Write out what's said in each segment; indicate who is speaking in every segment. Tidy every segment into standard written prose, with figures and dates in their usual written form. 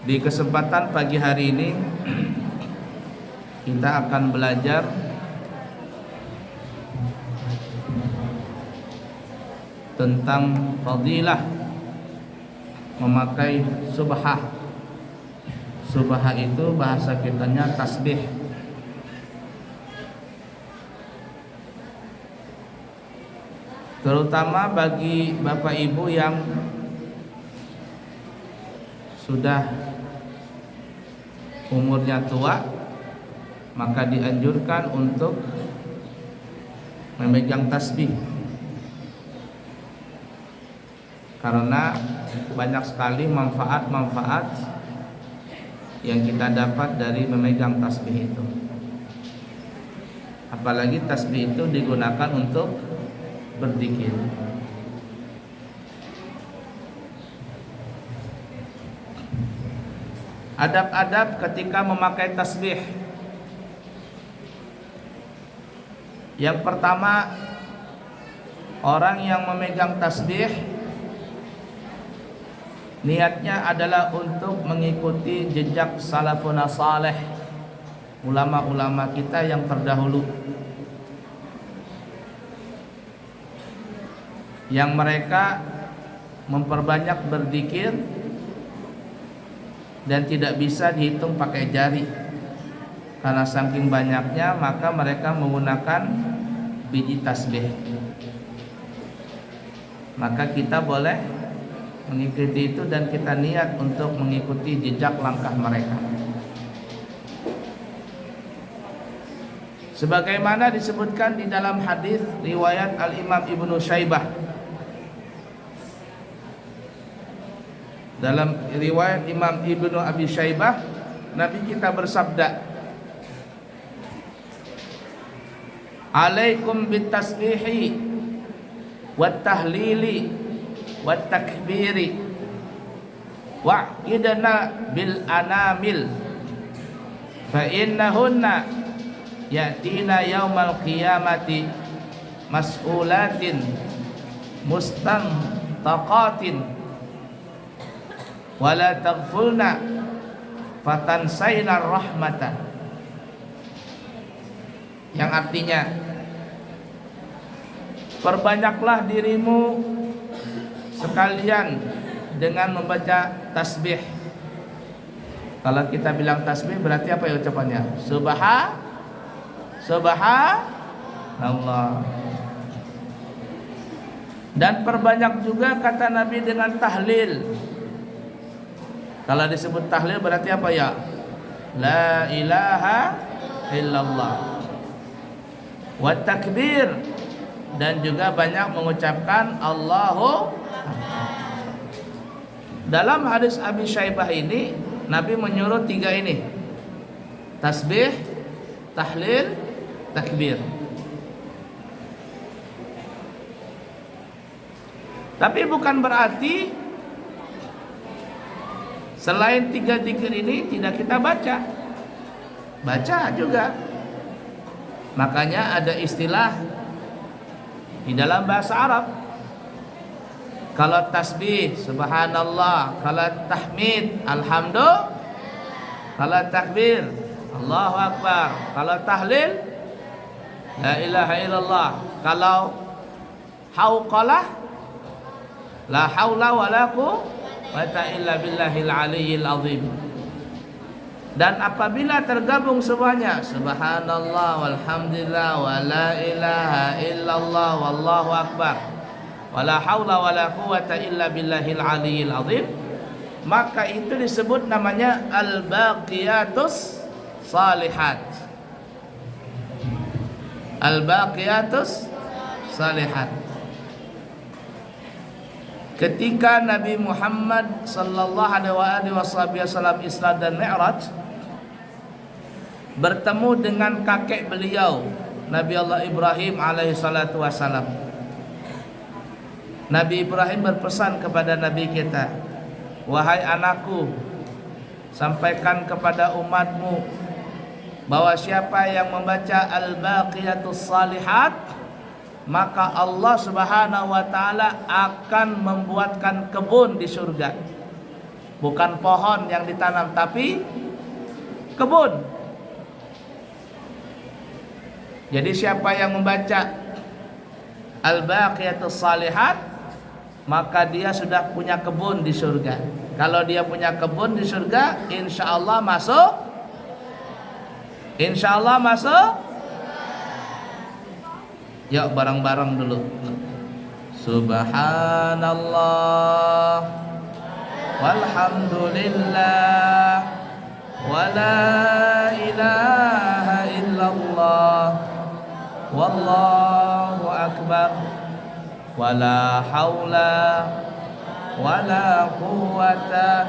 Speaker 1: Di kesempatan pagi hari ini kita akan belajar tentang fadilah memakai subhah. Subhah itu bahasa kitanya tasbih. Terutama bagi bapak ibu yang sudah umurnya tua, maka dianjurkan untuk memegang tasbih, karena banyak sekali manfaat-manfaat yang kita dapat dari memegang tasbih itu. Apalagi tasbih itu digunakan untuk berzikir. Adab-adab ketika memakai tasbih. Yang pertama, orang yang memegang tasbih niatnya adalah untuk mengikuti jejak salafun saleh, ulama-ulama kita yang terdahulu, yang mereka memperbanyak berzikir dan tidak bisa dihitung pakai jari. Karena saking banyaknya, maka mereka menggunakan biji tasbih. Maka kita boleh mengikuti itu dan kita niat untuk mengikuti jejak langkah mereka. Sebagaimana disebutkan di dalam hadis riwayat Al-Imam Ibnu Syaibah. Dalam riwayat Imam Ibnu Abi Syaibah, Nabi kita bersabda, "Alaikum bitasbihi wat tahlili wat takbiri wa'idna bil anamil fa innahunna ya'tina yaumal qiyamati mas'ulatin mustantaqatin wala taghfulna fatansayna rahmata." Yang artinya, perbanyaklah dirimu sekalian dengan membaca tasbih. Kalau kita bilang tasbih berarti apa ya ucapannya? Subhanallah. Dan perbanyak juga kata Nabi dengan tahlil. Kalau disebut tahlil berarti apa ya? La ilaha illallah. Wa takbir, dan juga banyak mengucapkan Allahu Akbar. Dalam hadis Abi Syaibah ini, Nabi menyuruh tiga ini: tasbih, tahlil, takbir. Tapi bukan berarti selain tiga zikir ini tidak kita baca. Baca juga. Makanya ada istilah di dalam bahasa Arab. Kalau tasbih subhanallah, kalau tahmid alhamdulillah, kalau takbir Allahu Akbar, kalau tahlil la ilaha illallah, kalau hauqalah la haula wala quwwata illa billahil aliyyil azim. Dan apabila tergabung semuanya, subhanallah walhamdulillah wa la ilaha illallah wallahu akbar wa la haula wa la quwwata illa billahil aliyyil azim, maka itu disebut namanya al-baqiyatus salihat. Al-baqiyatus salihat. Ketika Nabi Muhammad sallallahu alaihi wasallam Isra dan Mi'raj, bertemu dengan kakek beliau Nabi Allah Ibrahim alaihi salatu wasalam. Nabi Ibrahim berpesan kepada Nabi kita, "Wahai anakku, sampaikan kepada umatmu bahwa siapa yang membaca al-baqiyatus salihat, maka Allah Subhanahu wa taala akan membuatkan kebun di surga." bukan pohon yang ditanam tapi kebun. Jadi siapa yang membaca Al-Baqiyatus Shalihat, maka dia sudah punya kebun di surga. Kalau dia punya kebun di surga, insya Allah masuk. Insya Allah masuk. Yuk bareng-bareng dulu. Subhanallah walhamdulillah wala ilaha illallah wallahu akbar wala haula wala quwwata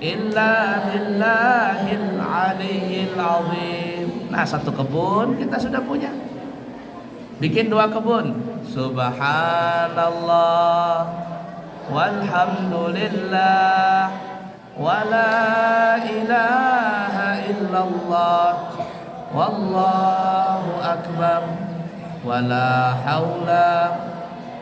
Speaker 1: illa billahil aliyyil azim. Nah, satu kebun kita sudah punya. Bikin 2 kebun. Subhanallah walhamdulillah wala ilaha illallah wallahu akbar wala haula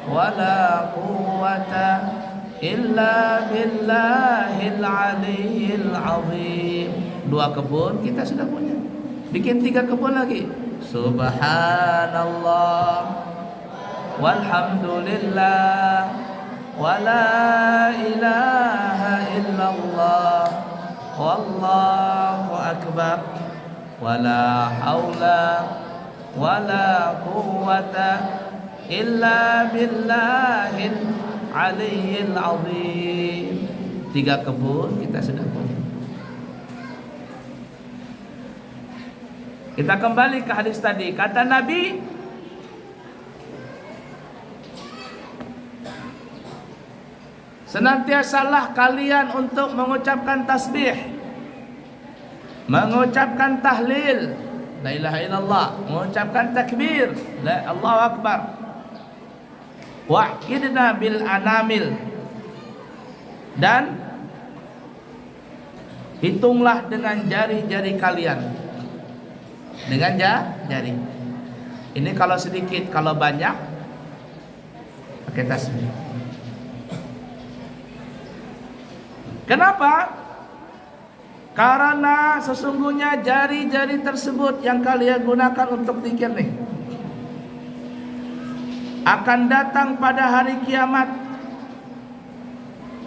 Speaker 1: wala quwwata illa billahil aliyyil azim. 2 kebun kita sudah punya. Bikin 3 kebun lagi. Subhanallah walhamdulillah wala ilaha illallah wallahu akbar wala haula wala quwwata illa billahil aliyyil azim. 3 kebun kita sudah punya. Kita kembali ke hadis tadi. Kata Nabi, senantiasalah kalian untuk mengucapkan tasbih, mengucapkan tahlil, la ilaha illallah, mengucapkan takbir, la Allahu akbar. Wa'idna bil anamil, dan hitunglah dengan jari-jari kalian. Dengan jari. Ini kalau sedikit, kalau banyak pakai tasbih. Kenapa? Karena sesungguhnya jari-jari tersebut yang kalian gunakan untuk zikir nih akan datang pada hari kiamat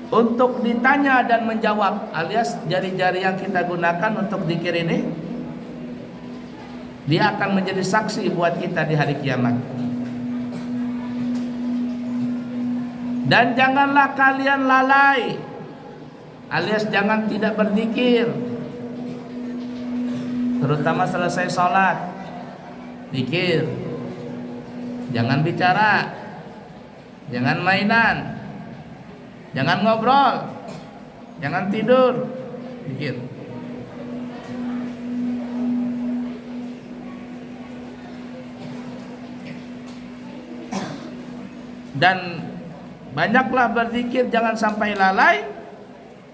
Speaker 1: untuk ditanya dan menjawab, alias jari-jari yang kita gunakan untuk zikir ini dia akan menjadi saksi buat kita di hari kiamat. Dan janganlah kalian lalai, alias jangan tidak berzikir, terutama selesai sholat. Zikir, jangan bicara, jangan mainan, jangan ngobrol, jangan tidur. Zikir. Dan banyaklah berzikir, jangan sampai lalai.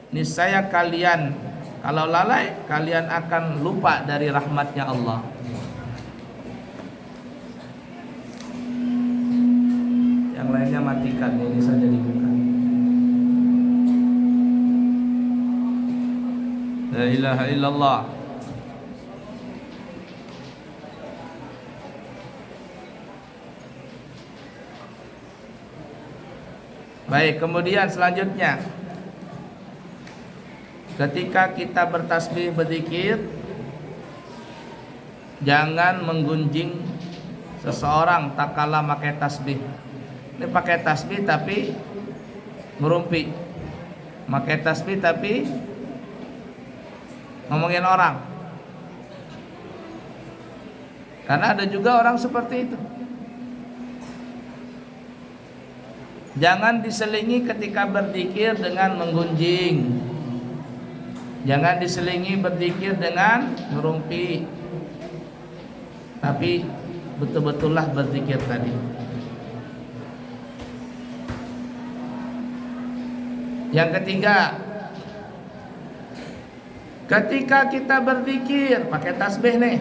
Speaker 1: Niscaya kalian kalau lalai, kalian akan lupa dari rahmatnya Allah. Yang lainnya matikan, ini saja dibuka. La ilaha illallah. Baik, kemudian selanjutnya, ketika kita bertasbih berzikir, jangan menggunjing seseorang tak kala pakai tasbih. Ini pakai tasbih tapi merumpi, pakai tasbih tapi ngomongin orang. Karena ada juga orang seperti itu. Jangan diselingi ketika berzikir dengan menggunjing. Jangan diselingi berzikir dengan ngerumpi. Tapi betul-betullah berzikir tadi. Yang ketiga, ketika kita berzikir pakai tasbih nih,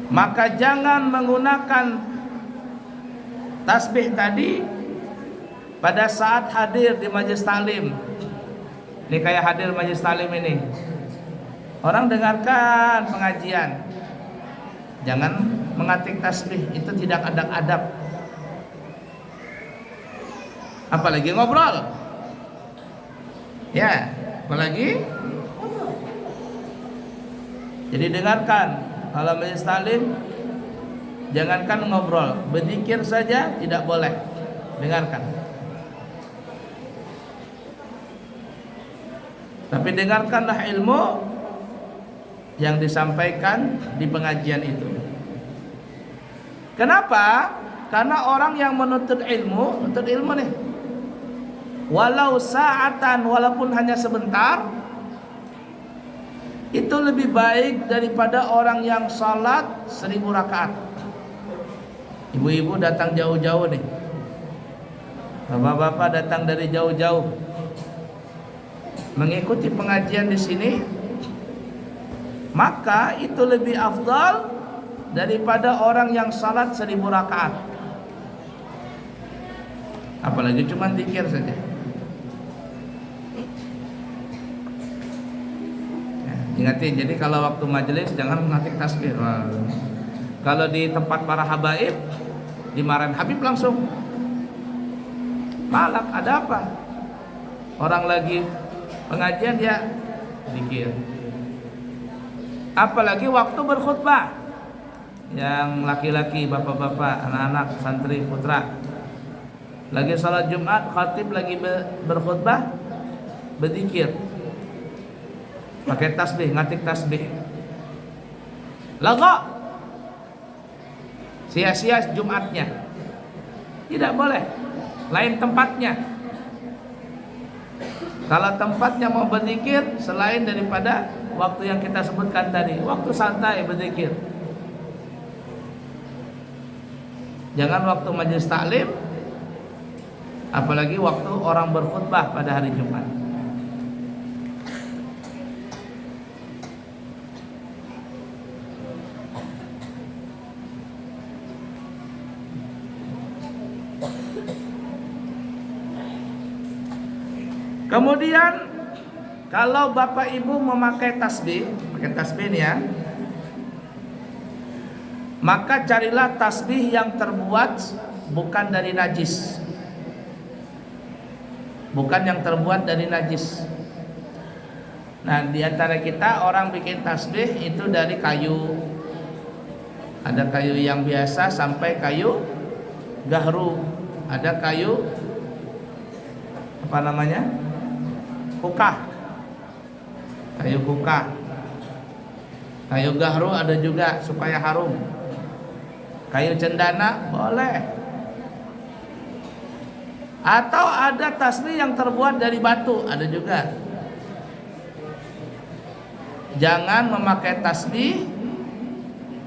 Speaker 1: maka jangan menggunakan tasbih tadi pada saat hadir di majelis taklim. Ini kayak hadir majelis talim ini. Orang dengarkan pengajian, jangan mengatik tasbih, itu tidak ada adab. Apalagi ngobrol. Ya, apalagi jadi dengarkan. Kalau majelis talim, jangankan ngobrol, berzikir saja tidak boleh. Dengarkan. Tapi dengarkanlah ilmu yang disampaikan di pengajian itu. Kenapa? Karena orang yang menuntut ilmu nih, walau sa'atan, walaupun hanya sebentar, itu lebih baik daripada orang yang salat 1000 rakaat. Ibu-ibu datang jauh-jauh nih, bapak-bapak datang dari jauh-jauh mengikuti pengajian di sini, maka itu lebih afdal daripada orang yang salat 1000 rakaat. Apalagi cuma zikir saja. Ingatin, jadi kalau waktu majelis jangan mengatik tasbih. Kalau di tempat para habaib, dimarahin Habib langsung. Malak, ada apa? Orang lagi pengajian dia zikir. Apalagi waktu berkhutbah, yang laki-laki, bapak-bapak, anak-anak, santri, putra, lagi salat Jumat, khatib lagi berkhutbah, berzikir, pakai tasbih, ngatik tasbih, laga, sia-sia Jumatnya. Tidak boleh. Lain tempatnya. Kalau tempatnya mau berzikir selain daripada waktu yang kita sebutkan tadi, waktu santai berzikir. Jangan waktu majelis taklim, apalagi waktu orang berkhutbah pada hari Jumat. Kemudian kalau bapak ibu memakai tasbih, pakai tasbih nih ya, maka carilah tasbih yang terbuat bukan dari najis, bukan yang terbuat dari najis. Nah, di antara kita orang bikin tasbih itu dari kayu, ada kayu yang biasa sampai kayu gahru, ada kayu apa namanya? Kukah, kayu kukah, kayu gahru ada juga supaya harum, kayu cendana boleh, atau ada tasbih yang terbuat dari batu ada juga. Jangan memakai tasbih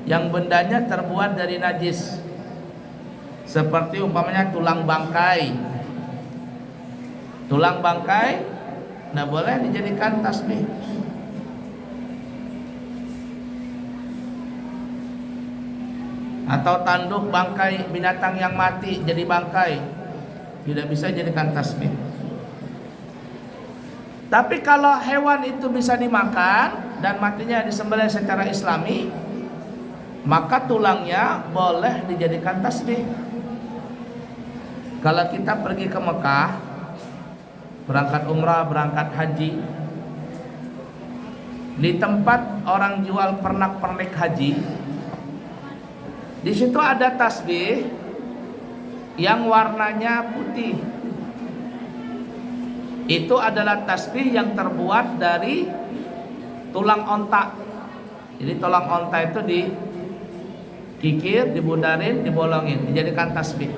Speaker 1: yang bendanya terbuat dari najis, seperti umpamanya tulang bangkai. Tulang bangkai nggak boleh dijadikan tasbih. Atau tanduk bangkai binatang yang mati jadi bangkai, tidak bisa jadikan tasbih. Tapi kalau hewan itu bisa dimakan dan matinya disembelih secara islami, maka tulangnya boleh dijadikan tasbih. Kalau kita pergi ke Mekah, berangkat umrah, berangkat haji, di tempat orang jual pernak-pernik haji, di situ ada tasbih yang warnanya putih. Itu adalah tasbih yang terbuat dari tulang onta. Jadi tulang onta itu dikikir, dibundarin, dibolongin, dijadikan tasbih.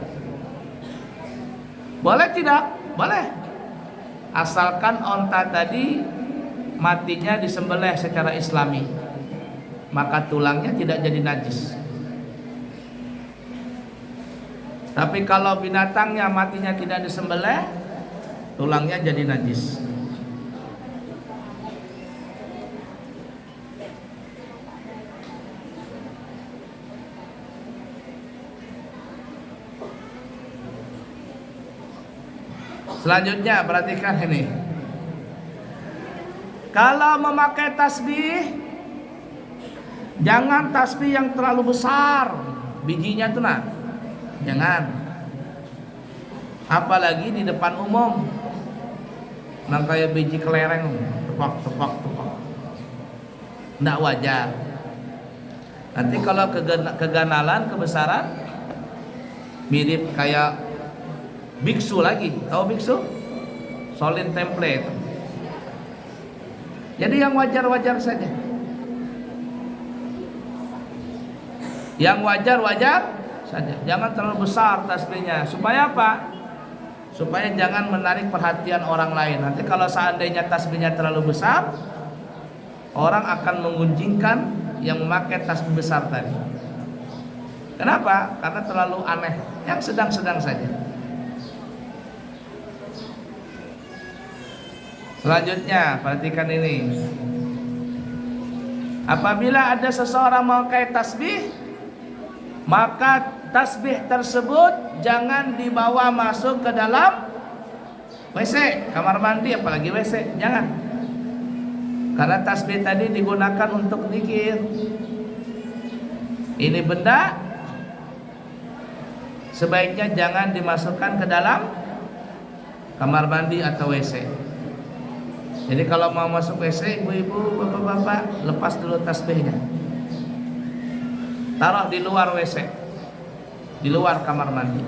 Speaker 1: Boleh tidak? Boleh. Asalkan onta tadi matinya disembelih secara islami, maka tulangnya tidak jadi najis. Tapi kalau binatangnya matinya tidak disembelih, tulangnya jadi najis. Selanjutnya perhatikan ini. Kalau memakai tasbih, jangan tasbih yang terlalu besar bijinya tuh, nah jangan, apalagi di depan umum, nah kayak biji kelereng, tepak tepak tepak, nggak wajar. Nanti kalau keganalan, kebesaran, mirip kayak biksu lagi. Tahu biksu? Solid template. Jadi yang wajar-wajar saja. Yang wajar-wajar saja. Jangan terlalu besar tasbihnya. Supaya apa? Supaya jangan menarik perhatian orang lain. Nanti kalau seandainya tasbihnya terlalu besar, orang akan menggunjingkan yang memakai tasbih besar tadi. Kenapa? Karena terlalu aneh. Yang sedang-sedang saja. Selanjutnya, perhatikan ini. Apabila ada seseorang memakai tasbih, maka tasbih tersebut jangan dibawa masuk ke dalam WC, kamar mandi, apalagi WC, jangan. Karena tasbih tadi digunakan untuk zikir. Ini benda sebaiknya jangan dimasukkan ke dalam kamar mandi atau WC. Jadi kalau mau masuk WC, ibu-ibu, bapak-bapak, lepas dulu tasbihnya. Taruh di luar WC, di luar kamar mandi.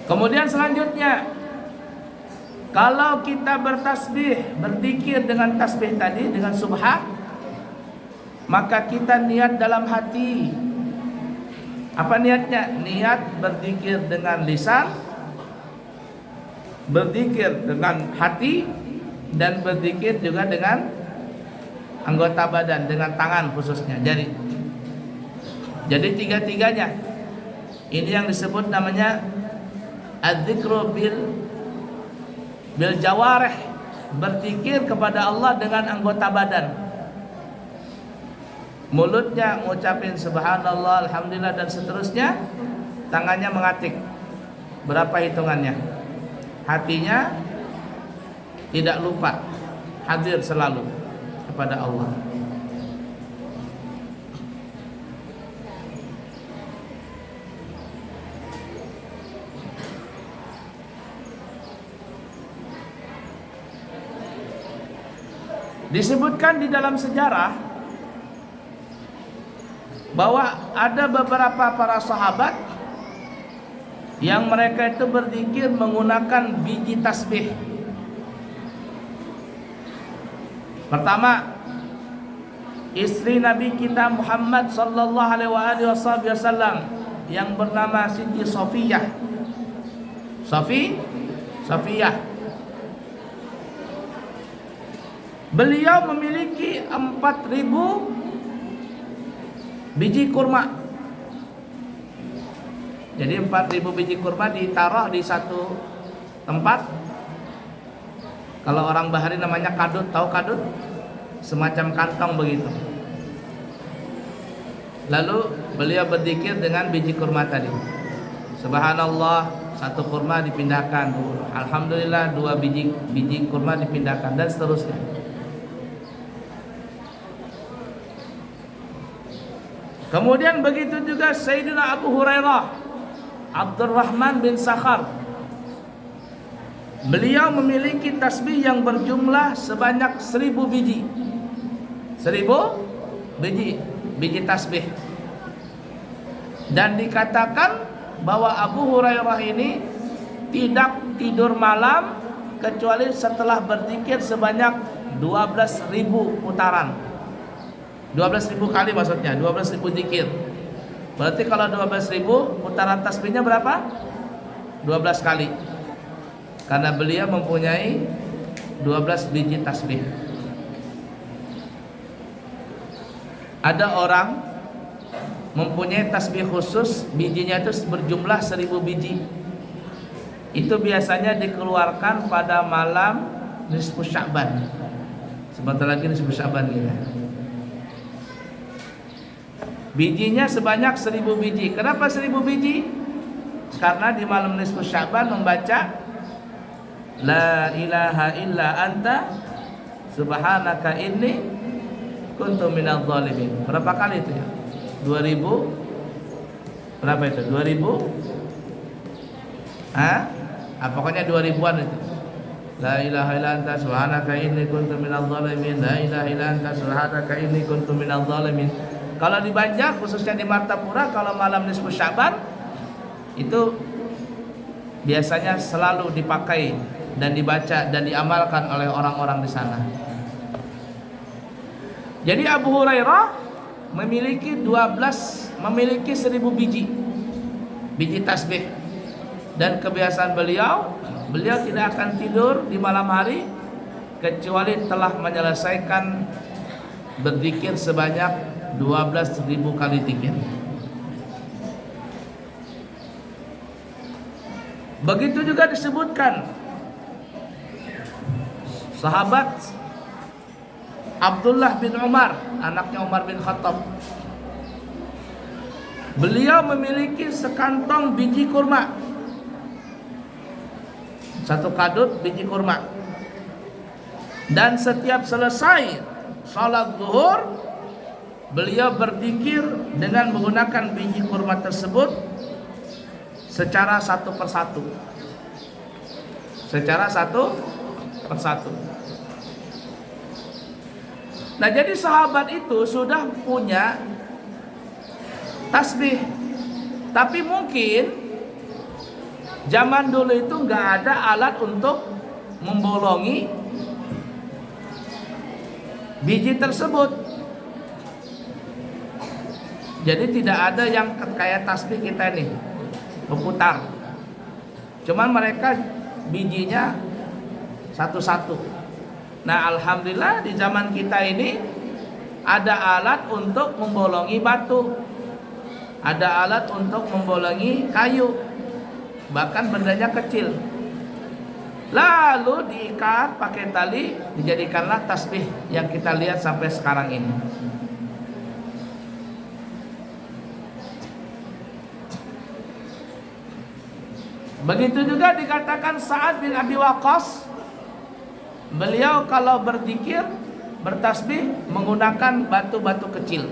Speaker 1: Kemudian selanjutnya, kalau kita bertasbih, berzikir dengan tasbih tadi, dengan subhan, maka kita niat dalam hati. Apa niatnya? Niat berzikir dengan lisan, berzikir dengan hati, dan berzikir juga dengan anggota badan, dengan tangan khususnya. Jadi tiga-tiganya. Ini yang disebut namanya az-zikru bil jawarih, berzikir kepada Allah dengan anggota badan. Mulutnya ngucapin subhanallah, alhamdulillah dan seterusnya, tangannya mengatik. Berapa hitungannya? Hatinya tidak lupa, hadir selalu kepada Allah. Disebutkan di dalam sejarah bahwa ada beberapa para sahabat yang mereka itu berzikir menggunakan biji tasbih. Pertama, istri Nabi kita Muhammad sallallahu alaihi wasallam yang bernama Siti Safiyah. Safiyah. Beliau memiliki 4.000 biji kurma. Jadi 4.000 biji kurma ditaruh di satu tempat. Kalau orang Bahari namanya kadut, tahu kadut? Semacam kantong begitu. Lalu beliau berzikir dengan biji kurma tadi. Subhanallah, satu kurma dipindahkan. Alhamdulillah, 2 biji kurma dipindahkan, dan seterusnya. Kemudian begitu juga Sayyidina Abu Hurairah, Abdurrahman bin Sakhar. Beliau memiliki tasbih yang berjumlah sebanyak 1.000 biji. 1.000 biji tasbih. Dan dikatakan bahwa Abu Hurairah ini tidak tidur malam kecuali setelah berzikir sebanyak 12.000 putaran. 12.000 kali maksudnya, 12.000 zikir. Berarti kalau 12.000 putaran tasbihnya berapa? 12 kali. Karena beliau mempunyai 12 biji tasbih. Ada orang mempunyai tasbih khusus, bijinya itu berjumlah 1.000 biji. Itu biasanya dikeluarkan pada malam nisfu Sya'ban. Sebentar lagi nisfu Sya'ban kita. Bijinya sebanyak 1000 biji. Kenapa 1000 biji? Karena di malam nisfu Sya'ban membaca La ilaha illa anta subhanaka inni kuntu minadz zalimin. Berapa kali itu ya? 2000. Berapa itu? 2000? Pokoknya 2000-an itu. La ilaha illa anta subhanaka inni kuntu minadz zalimin. La ilaha illa anta subhanaka inni kuntu minadz zalimin. Kalau di Banjar khususnya di Martapura kalau malam nisfu Sya'ban itu biasanya selalu dipakai dan dibaca dan diamalkan oleh orang-orang di sana. Jadi Abu Hurairah memiliki 1000 biji tasbih. Dan kebiasaan beliau tidak akan tidur di malam hari kecuali telah menyelesaikan berzikir sebanyak 12.000 kali zikir. Begitu juga disebutkan sahabat Abdullah bin Umar, anaknya Umar bin Khattab. Beliau memiliki sekantong biji kurma, satu kadut biji kurma. Dan setiap selesai salat zuhur, beliau berzikir dengan menggunakan biji kurma tersebut secara satu persatu. Nah, jadi sahabat itu sudah punya tasbih. Tapi mungkin zaman dulu itu nggak ada alat untuk membolongi biji tersebut. Jadi tidak ada yang kayak tasbih kita nih berputar. Cuman mereka bijinya satu-satu. Nah, alhamdulillah di zaman kita ini ada alat untuk membolongi batu, ada alat untuk membolongi kayu, bahkan bendanya kecil. Lalu diikat pakai tali, dijadikanlah tasbih yang kita lihat sampai sekarang ini. Begitu juga dikatakan Sa'ad bin Abi Waqqas, beliau kalau berzikir, bertasbih menggunakan batu-batu kecil.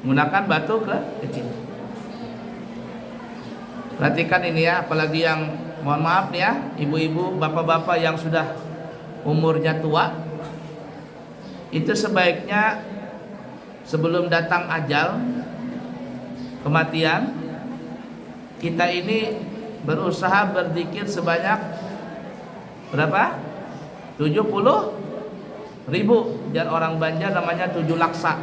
Speaker 1: Kecil. Perhatikan ini ya, apalagi yang mohon maaf nih ya, ibu-ibu, bapak-bapak yang sudah umurnya tua, itu sebaiknya sebelum datang ajal, kematian, kita ini berusaha berzikir sebanyak berapa? 70.000. Dan orang Banjar namanya 7 laksa.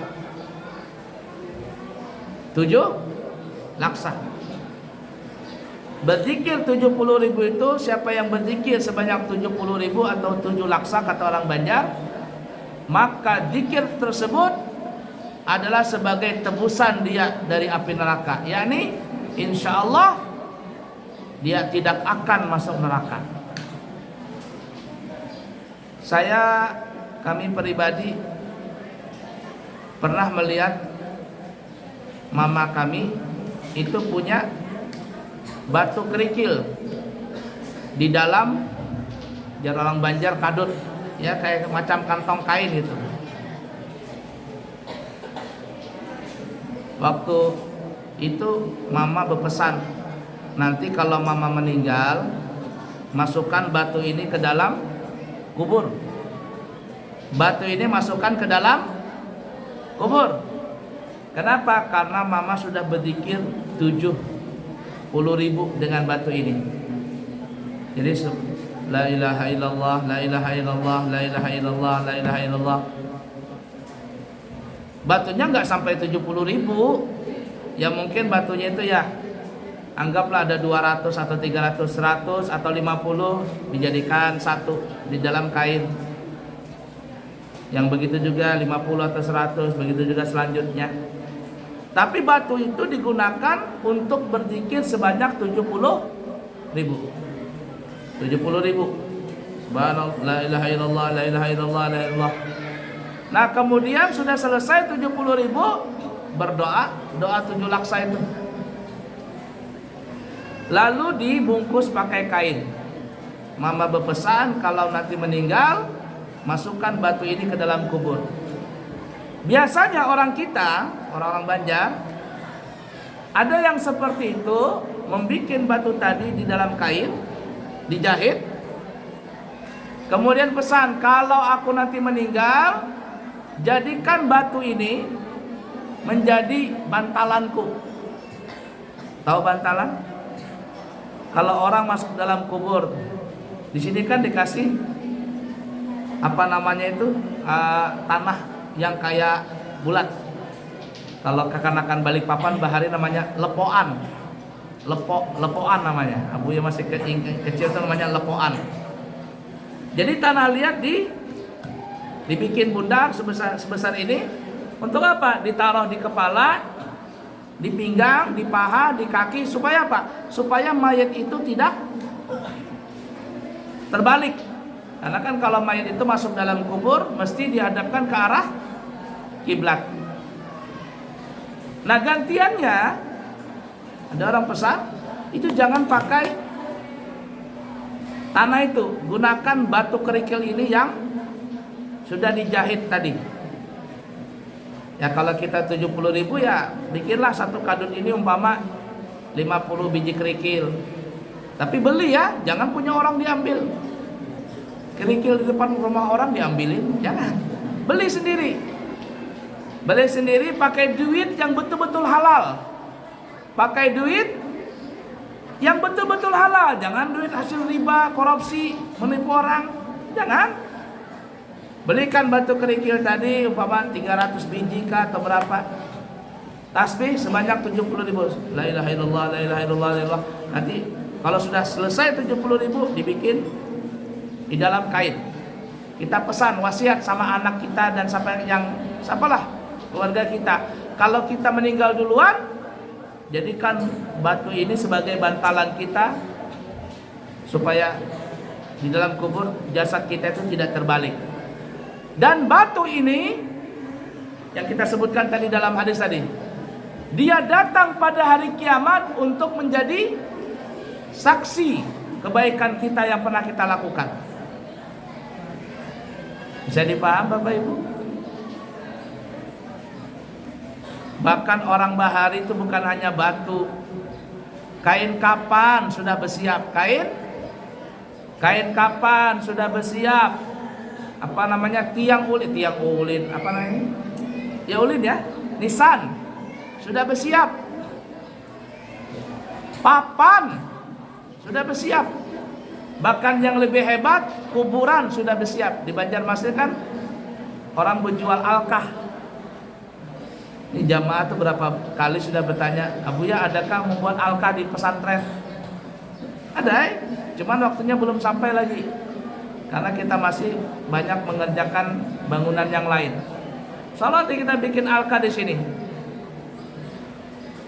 Speaker 1: 7 laksa. Berzikir 70.000 itu, siapa yang berzikir sebanyak 70.000 atau 7 laksa kata orang Banjar, maka zikir tersebut adalah sebagai tebusan dia dari api neraka. Yakni insya Allah dia tidak akan masuk neraka. Kami pribadi pernah melihat mama kami itu punya batu kerikil di dalam, jar orang Banjar kadut ya, kayak macam kantong kain gitu. Waktu itu mama berpesan, nanti kalau mama meninggal, masukkan batu ini ke dalam kubur. Batu ini masukkan ke dalam kubur. Kenapa? Karena mama sudah berzikir 70.000 dengan batu ini. Jadi la ilaha illallah, la ilaha illallah, la ilaha illallah, la ilaha illallah. Batunya nggak sampai 70.000. Ya mungkin batunya itu ya anggaplah ada 200 atau 300, 100 atau 50 dijadikan satu di dalam kain. Yang begitu juga 50 atau 100, begitu juga selanjutnya. Tapi batu itu digunakan untuk berzikir sebanyak 70.000. 70.000. Subhanallah, la ilaha illallah, la ilaha illallah, la ilaha illallah. Nah kemudian sudah selesai 70.000, berdoa, doa 7 laksa itu. Lalu dibungkus pakai kain. Mama berpesan kalau nanti meninggal, masukkan batu ini ke dalam kubur. Biasanya orang kita, orang-orang Banjar, ada yang seperti itu, membikin batu tadi di dalam kain, dijahit. Kemudian pesan, kalau aku nanti meninggal, jadikan batu ini menjadi bantalanku. Tahu bantalan? Kalau orang masuk dalam kubur, di sini kan dikasih apa namanya itu, tanah yang kayak bulat. Kalau kekanakan Balikpapan bahari namanya lepoan. Lepoan namanya. Abu ya masih kecil itu namanya lepoan. Jadi tanah liat dibikin bundar sebesar ini. Untuk apa? Ditaruh di kepala, di pinggang, di paha, di kaki. Supaya apa? Supaya mayat itu tidak terbalik. Karena kan kalau mayat itu masuk dalam kubur, mesti dihadapkan ke arah kiblat. Nah gantiannya, ada orang pesan, itu jangan pakai tanah itu, gunakan batu kerikil ini yang sudah dijahit tadi. Ya kalau kita 70.000 ya bikinlah satu kadut ini umpama 50 biji kerikil. Tapi beli ya, jangan punya orang diambil. Kerikil di depan rumah orang diambilin, jangan. Beli sendiri. Beli sendiri pakai duit yang betul-betul halal. Pakai duit yang betul-betul halal, jangan duit hasil riba, korupsi, menipu orang, jangan. Belikan batu kerikil tadi umpama 300 biji kah atau berapa. Tasbih sebanyak 70.000. La ilaha illallah, la ilaha illallah, la ilaha. Nanti kalau sudah selesai 70.000 dibikin di dalam kain. Kita pesan wasiat sama anak kita dan sampai yang siapalah keluarga kita. Kalau kita meninggal duluan, jadikan batu ini sebagai bantalan kita supaya di dalam kubur jasad kita itu tidak terbalik. Dan batu ini yang kita sebutkan tadi dalam hadis tadi, dia datang pada hari kiamat untuk menjadi saksi kebaikan kita yang pernah kita lakukan. Bisa dipaham Bapak Ibu? Bahkan orang bahari itu bukan hanya batu, kain kapan sudah bersiap. Kain kapan sudah bersiap. Apa namanya, tiang ulin, apa namanya? Ya ulin ya, nisan sudah bersiap. Papan sudah bersiap. Bahkan yang lebih hebat, kuburan sudah bersiap. Di Banjarmasin kan orang berjual alkah. Ini jamaah tuh berapa kali sudah bertanya, Abuya adakah membuat alkah di pesantren? Ada, cuman waktunya belum sampai lagi. Karena kita masih banyak mengerjakan bangunan yang lain. Soalnya kita bikin alkah di sini.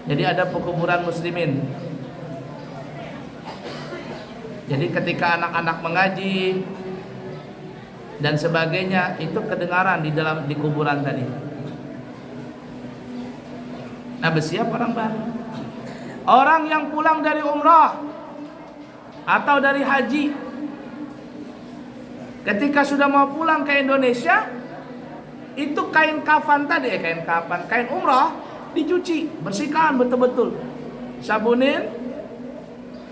Speaker 1: Jadi ada pekuburan muslimin. Jadi ketika anak-anak mengaji dan sebagainya itu kedengaran di kuburan tadi. Nah bersiap orang baru. Orang yang pulang dari umrah atau dari haji, ketika sudah mau pulang ke Indonesia, itu kain kafan tadi, kain umrah dicuci, bersihkan betul-betul, sabunin,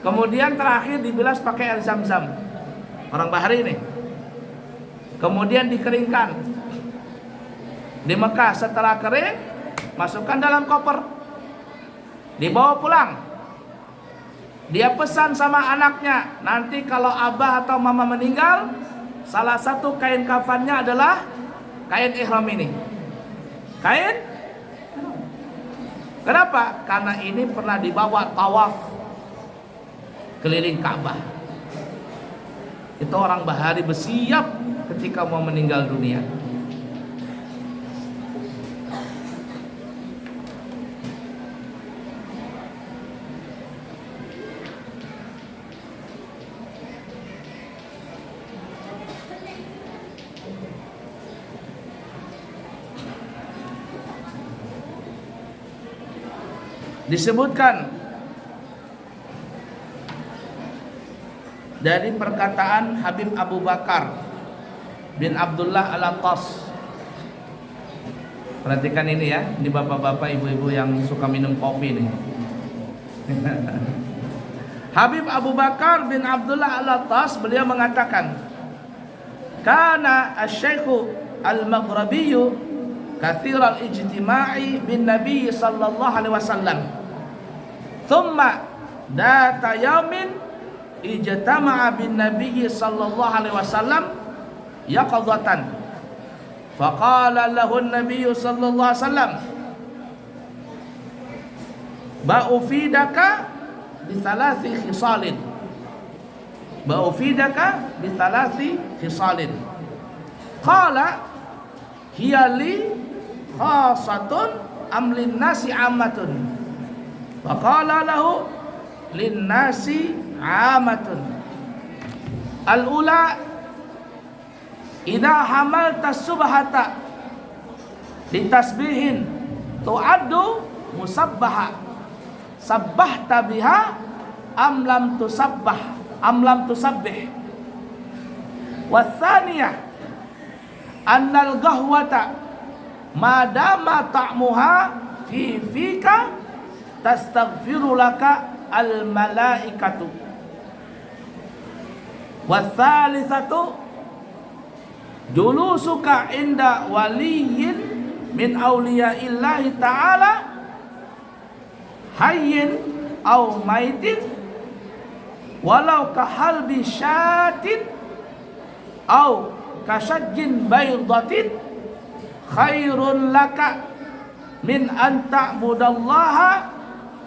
Speaker 1: kemudian terakhir dibilas pakai air zam-zam. Orang bahari ini. Kemudian dikeringkan. Di Mekah setelah kering, masukkan dalam koper, dibawa pulang. Dia pesan sama anaknya, nanti kalau abah atau mama meninggal, salah satu kain kafannya adalah kain ihram ini. Kain? Kenapa? Karena ini pernah dibawa tawaf keliling Ka'bah. Itu orang bahari bersiap ketika mau meninggal dunia. disebutkan dari perkataan Habib Abu Bakar bin Abdullah Al-Attas. Perhatikan ini ya, ini bapak-bapak, ibu-ibu yang suka minum kopi nih. Habib Abu Bakar bin Abdullah Al-Attas, beliau mengatakan, kana asy-syaikhu al-Maghribiyyu katsiral ijtima'i bin Nabi sallallahu alaihi wasallam. Thumma data yaumin ijtama'a bin Nabi sallallahu alaihi wasallam yaqadatan. Faqala lahu an-nabiy sallallahu alaihi wasallam, ba'ufidaka bi thalathi khisalin. Ba'ufidaka bi thalathi khisalin. Qala hiya li khasatun am lin nasi ammatun. Faqala lahu lin nasi ammatun. Al-ula idza hamalta subhata litasbihin tu'addu musabbaha sabbahta biha am lam tusabbih. Wa tsaniyah annal qahwata madama ta'muha fi fika tastaghfiru laka al malaikatu. Wa tsalitsatu julusuka inda waliyyin min awliyaillahi ta'ala hayyin aw maitin walau kahalbi syatin aw kasajjin baydatin khairun laka min an ta'budallaha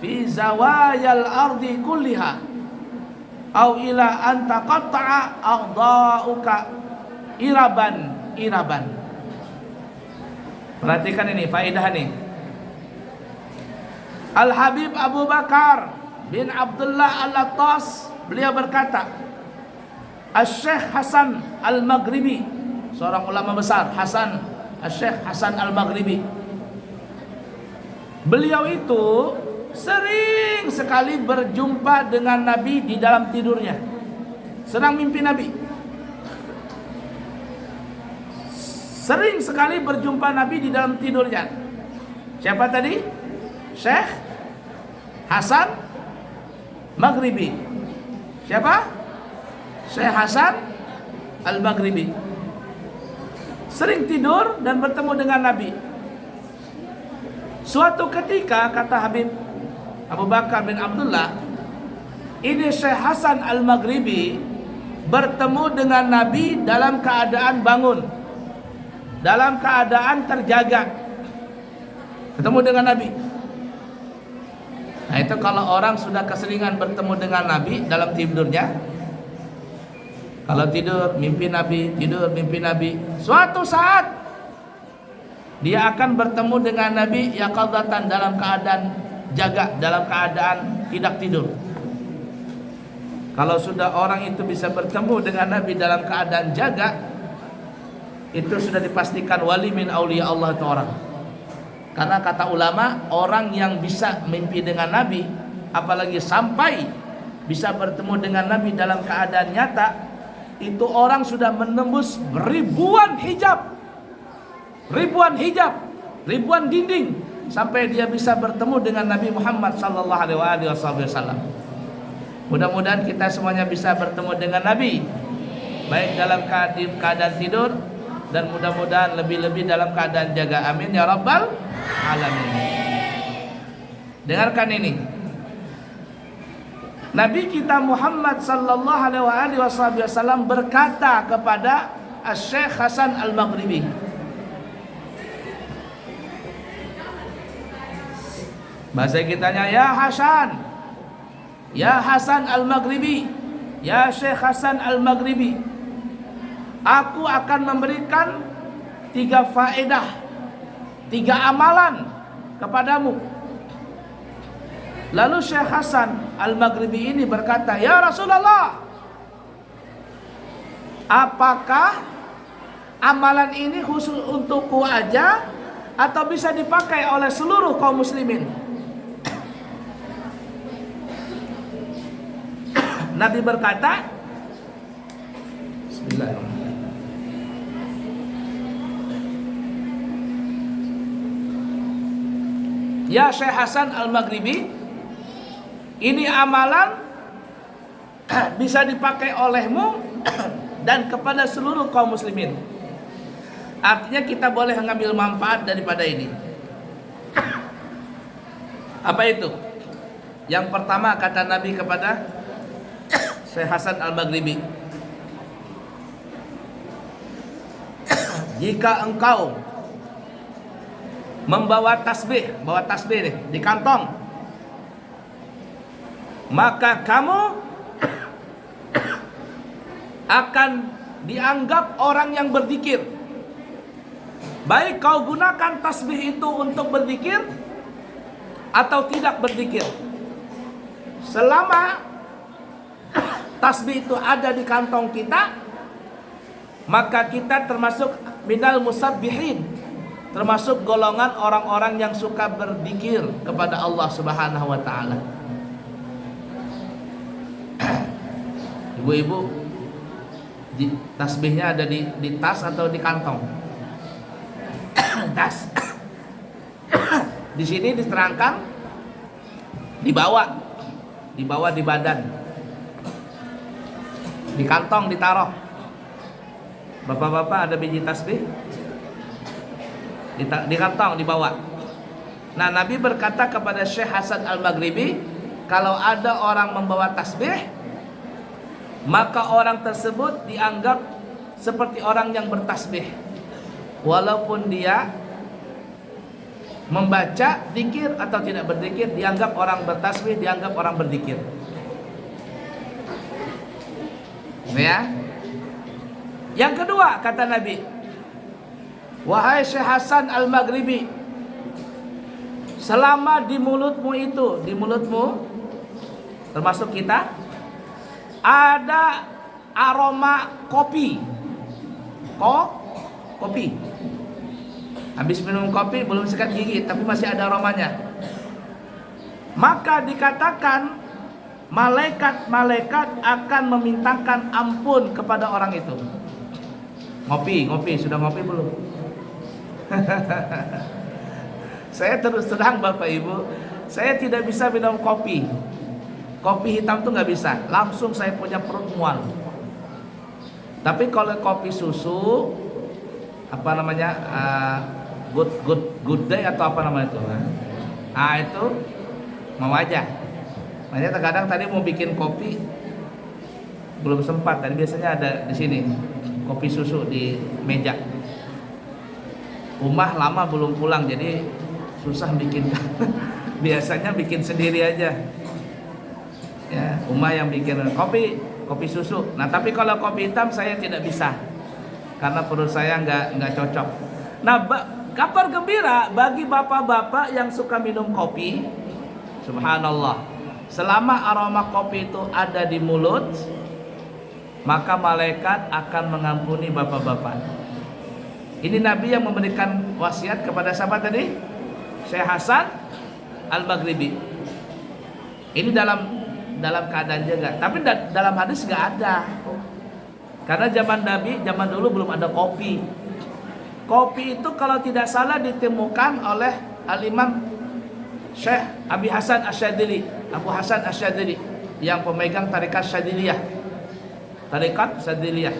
Speaker 1: fi zawayal ardi kulliha aw ila an taqatta'a a'dha'uka iraban. Perhatikan ini faedah nih. Al-Habib Abu Bakar bin Abdullah Al-Attas, beliau berkata, Asy-Syaikh Hasan Al-Maghribi, seorang ulama besar, Asy-Syaikh Hasan Al-Maghribi, beliau itu sering sekali berjumpa dengan Nabi di dalam tidurnya, sedang mimpi Nabi. Sering sekali berjumpa Nabi di dalam tidurnya. Siapa tadi? Syekh Hasan Maghribi. Siapa? Syekh Hasan Al-Maghribi. Sering tidur dan bertemu dengan Nabi. Suatu ketika, kata Habib Abu Bakar bin Abdullah, ini Syekh Hasan Al-Maghribi bertemu dengan Nabi dalam keadaan bangun, dalam keadaan terjaga, ketemu dengan Nabi. Nah itu kalau orang sudah keseringan bertemu dengan Nabi dalam tidurnya, kalau tidur mimpi Nabi, tidur mimpi Nabi, suatu saat dia akan bertemu dengan Nabi yaqadzatan, dalam keadaan jaga, dalam keadaan tidak tidur. Kalau sudah orang itu bisa bertemu dengan Nabi dalam keadaan jaga, itu sudah dipastikan wali min auliya Allah itu orang. Karena kata ulama, orang yang bisa mimpi dengan Nabi, apalagi sampai bisa bertemu dengan Nabi dalam keadaan nyata, itu orang sudah menembus ribuan hijab, ribuan dinding, sampai dia bisa bertemu dengan Nabi Muhammad sallallahu alaihi wasallam. Mudah-mudahan kita semuanya bisa bertemu dengan Nabi, baik dalam keadaan tidur, dan mudah-mudahan lebih-lebih dalam keadaan jaga. Amin ya rabbal alamin. Dengarkan ini. Nabi kita Muhammad sallallahu alaihi wasallam berkata kepada Asy-Syaikh Hasan Al-Maghribi, bahasa kitanya, ya Hasan Al-Maghribi, ya Syekh Hasan Al-Maghribi, aku akan memberikan 3 faedah, 3 amalan kepadamu. Lalu Syekh Hasan Al-Maghribi ini berkata, ya Rasulullah, apakah amalan ini khusus untukku aja atau bisa dipakai oleh seluruh kaum muslimin? Nabi berkata, Bismillahirrahmanirrahim. Ya Syekh Hasan Al-Maghribi, ini amalan bisa dipakai olehmu dan kepada seluruh kaum muslimin. Artinya kita boleh mengambil manfaat daripada ini. Apa itu? Yang pertama kata Nabi kepada Syekh Hasan Al-Maghribi, jika engkau membawa tasbih, bawa tasbih nih di kantong, maka kamu akan dianggap orang yang berzikir. Baik kau gunakan tasbih itu untuk berzikir atau tidak berzikir, selama tasbih itu ada di kantong kita, maka kita termasuk minal musabbihin, termasuk golongan orang-orang yang suka berzikir kepada Allah Subhanahu wa taala. Ibu-ibu, tasbihnya ada di tas atau di kantong? Tas. Di sini diterangkan dibawa di badan, di kantong ditaruh. Bapak-bapak ada biji tasbih? Di kantong dibawa. Nah, Nabi berkata kepada Syekh Hasan Al-Maghribi, kalau ada orang membawa tasbih, maka orang tersebut dianggap seperti orang yang bertasbih, walaupun dia membaca zikir atau tidak berzikir, dianggap orang bertasbih, dianggap orang berzikir. Ya. Yang kedua kata Nabi, wahai Syekh Hasan Al-Maghribi, selama di mulutmu itu, di mulutmu termasuk kita, ada aroma kopi. Kopi. Habis minum kopi belum sikat gigi tapi masih ada aromanya, maka dikatakan malaikat-malaikat akan memintakan ampun kepada orang itu. Ngopi, sudah ngopi belum? Saya terus terang Bapak Ibu, saya tidak bisa minum kopi. Kopi hitam tuh nggak bisa, langsung saya punya perut mual. Tapi kalau kopi susu, apa namanya, good day atau apa namanya itu, itu mau aja. Makanya terkadang tadi mau bikin kopi belum sempat. Tadi biasanya ada di sini kopi susu di meja. Umah lama belum pulang jadi susah bikin. Biasanya bikin sendiri aja. Ya, Umah yang bikin kopi susu. Nah, tapi kalau kopi hitam saya tidak bisa karena perut saya nggak cocok. Nah, kabar gembira bagi bapak-bapak yang suka minum kopi. Subhanallah, selama aroma kopi itu ada di mulut, maka malaikat akan mengampuni bapak-bapak. Ini Nabi yang memberikan wasiat kepada siapa tadi? Syekh Hasan Al-Maghribi. Ini dalam keadaan jaga. Tapi dalam hadis nggak ada. Karena zaman Nabi, zaman dulu belum ada kopi. Kopi itu kalau tidak salah ditemukan oleh Al-Imam Syekh Abi Hasan Asyadzili, Abu Hasan Asyadzili, yang pemegang tarikat Syadziliyah. Tarikat Syadziliyah.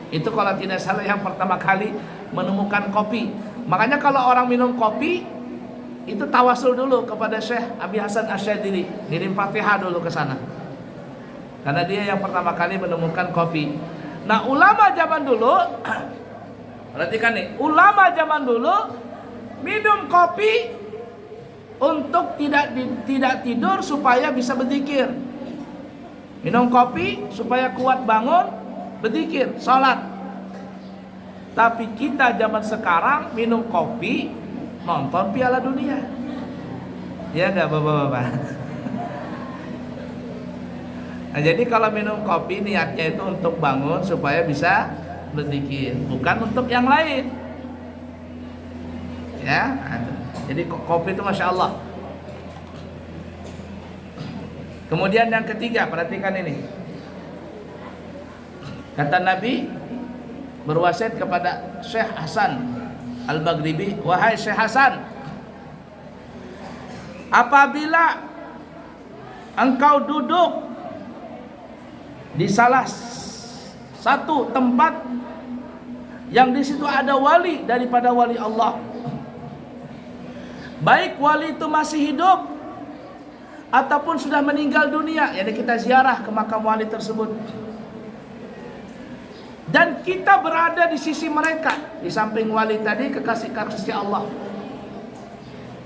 Speaker 1: Itu kalau tidak salah yang pertama kali menemukan kopi. Makanya kalau orang minum kopi itu tawasul dulu kepada Syekh Abi Hasan Asyadzili, ngirim Fatihah dulu ke sana. Karena dia yang pertama kali menemukan kopi. Nah, ulama zaman dulu perhatikan nih, ulama zaman dulu minum kopi untuk tidak tidur supaya bisa berzikir. Minum kopi supaya kuat bangun, berzikir, sholat. Tapi kita zaman sekarang minum kopi nonton Piala Dunia. Ya enggak bapak-bapak? Nah, jadi kalau minum kopi niatnya itu untuk bangun supaya bisa berzikir, bukan untuk yang lain. Ya, jadi kopi itu masya Allah. Kemudian yang ketiga, perhatikan ini. Kata Nabi berwasiat kepada Syekh Hasan Al-Maghribi, wahai Syekh Hasan, apabila engkau duduk di salah satu tempat yang di situ ada wali daripada wali Allah, baik wali itu masih hidup ataupun sudah meninggal dunia, jadi kita ziarah ke makam wali tersebut, dan kita berada di sisi mereka, di samping wali tadi kekasih Allah.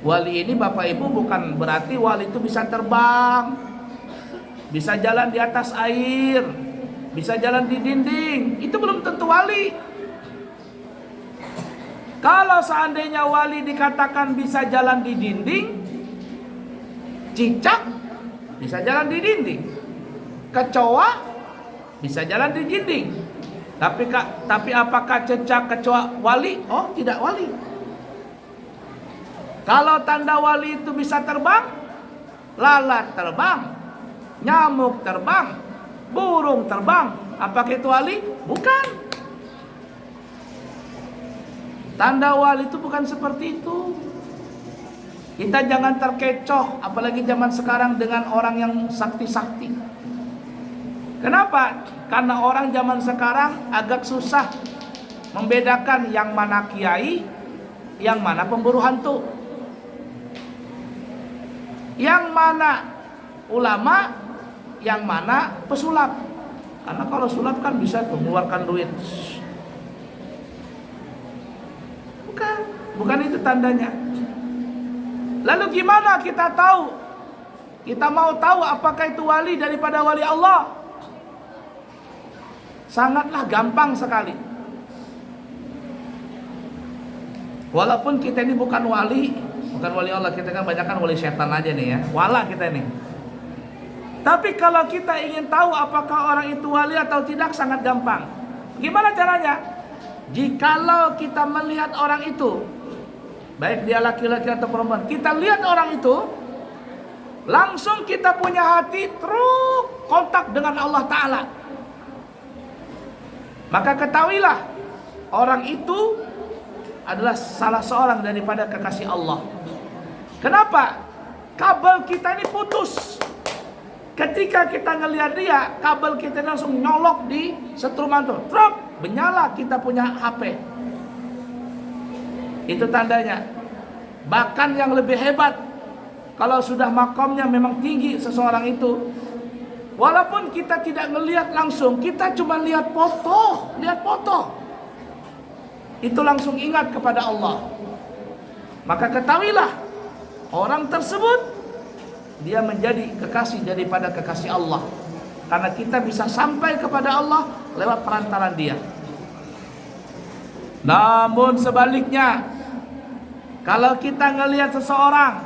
Speaker 1: Wali ini Bapak Ibu bukan berarti wali itu bisa terbang, bisa jalan di atas air, bisa jalan di dinding. Itu belum tentu wali. Kalau seandainya wali dikatakan bisa jalan di dinding, cicak bisa jalan di dinding, kecoa bisa jalan di dinding. Tapi apakah cicak, kecoa wali? Oh, tidak wali. Kalau tanda wali itu bisa terbang, lalat terbang, nyamuk terbang, burung terbang, apakah itu wali? Bukan. Tanda wali itu bukan seperti itu. Kita jangan terkecoh, apalagi zaman sekarang dengan orang yang sakti-sakti. Kenapa? Karena orang zaman sekarang agak susah membedakan yang mana kiai, yang mana pemburu hantu, yang mana ulama, yang mana pesulap. Karena kalau sulap kan bisa mengeluarkan duit. Bukan itu tandanya. Lalu gimana kita tahu? Kita mau tahu apakah itu wali daripada wali Allah? Sangatlah gampang sekali. Walaupun kita ini bukan wali Allah, kita kan banyakkan wali setan aja nih ya. Wala kita ini. Tapi kalau kita ingin tahu apakah orang itu wali atau tidak, sangat gampang. Gimana caranya? Jikalau kita melihat orang itu, baik dia laki-laki atau perempuan, kita lihat orang itu, langsung kita punya hati truk kontak dengan Allah Ta'ala, maka ketahuilah orang itu adalah salah seorang daripada kekasih Allah. Kenapa? Kabel kita ini putus. Ketika kita ngelihat dia, kabel kita langsung nyolok di setruman tuh, truk, menyala kita punya HP. Itu tandanya. Bahkan yang lebih hebat, kalau sudah makomnya memang tinggi seseorang itu, walaupun kita tidak ngelihat langsung, kita cuma lihat foto, itu langsung ingat kepada Allah. Maka ketahuilah orang tersebut dia menjadi kekasih daripada kekasih Allah, karena kita bisa sampai kepada Allah lewat perantaran dia. Namun sebaliknya, kalau kita ngelihat seseorang,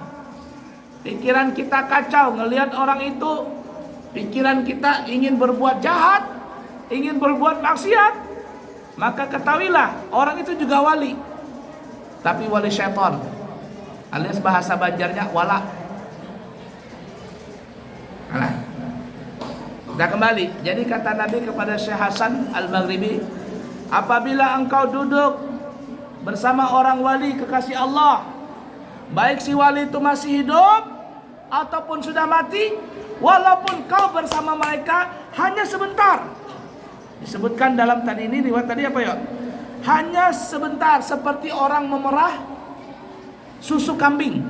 Speaker 1: pikiran kita kacau, ngelihat orang itu, pikiran kita ingin berbuat jahat, ingin berbuat maksiat, maka ketahuilah orang itu juga wali, tapi wali syaitan, alias bahasa Banjarnya wala. Nah, kita kembali. Jadi kata Nabi kepada Syekh Hasan Al-Maghribi, apabila engkau duduk bersama orang wali kekasih Allah, baik si wali itu masih hidup ataupun sudah mati, walaupun kau bersama mereka hanya sebentar. Disebutkan dalam tadi ini riwayat tadi apa ya? Hanya sebentar, seperti orang memerah susu kambing,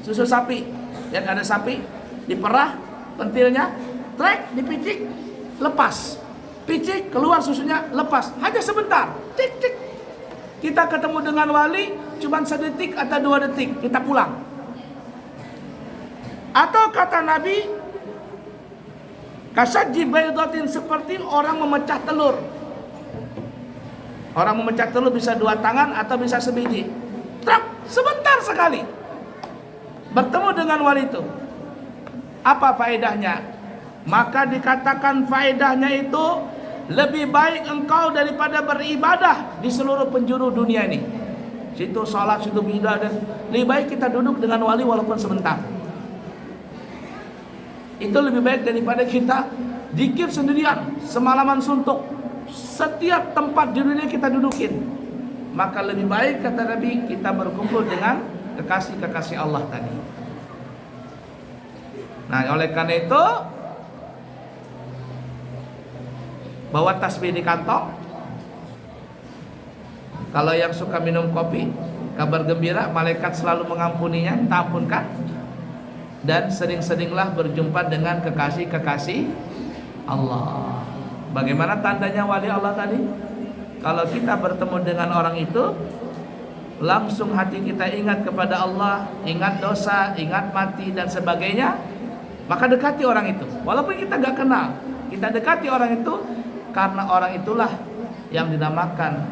Speaker 1: susu sapi. Dan ada sapi diperah pentilnya, trek, dipicik, lepas. Picik, keluar susunya, lepas. Hanya sebentar. Cik cik. Kita ketemu dengan wali cuma sedetik atau 2 detik, kita pulang. Atau kata Nabi, kasajji baydatin, seperti orang memecah telur. Orang memecah telur bisa 2 tangan atau bisa sebiji. Truk, sebentar sekali bertemu dengan wali itu. Apa faedahnya? Maka dikatakan faedahnya itu lebih baik engkau daripada beribadah di seluruh penjuru dunia ini. Situ salat, situ bidah, dan lebih baik kita duduk dengan wali walaupun sebentar. Itu lebih baik daripada kita zikir sendirian semalaman suntuk. Setiap tempat di dunia kita dudukin. Maka lebih baik kata Nabi kita berkumpul dengan kekasih-kekasih Allah tadi. Nah, oleh karena itu bawa tasbih di kantong. Kalau yang suka minum kopi, kabar gembira, malaikat selalu mengampuninya, tak ampunkan. Dan sering-seringlah berjumpa dengan kekasih-kekasih Allah. Bagaimana tandanya wali Allah tadi? Kalau kita bertemu dengan orang itu, langsung hati kita ingat kepada Allah, ingat dosa, ingat mati dan sebagainya, maka dekati orang itu. Walaupun kita gak kenal, kita dekati orang itu, karena orang itulah yang dinamakan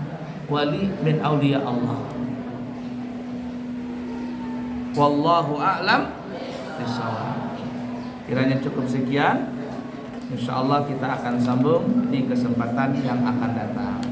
Speaker 1: wali min auliya Allah. Wallahu a'lam bishawab. Kiranya cukup sekian. Insyaallah kita akan sambung di kesempatan yang akan datang.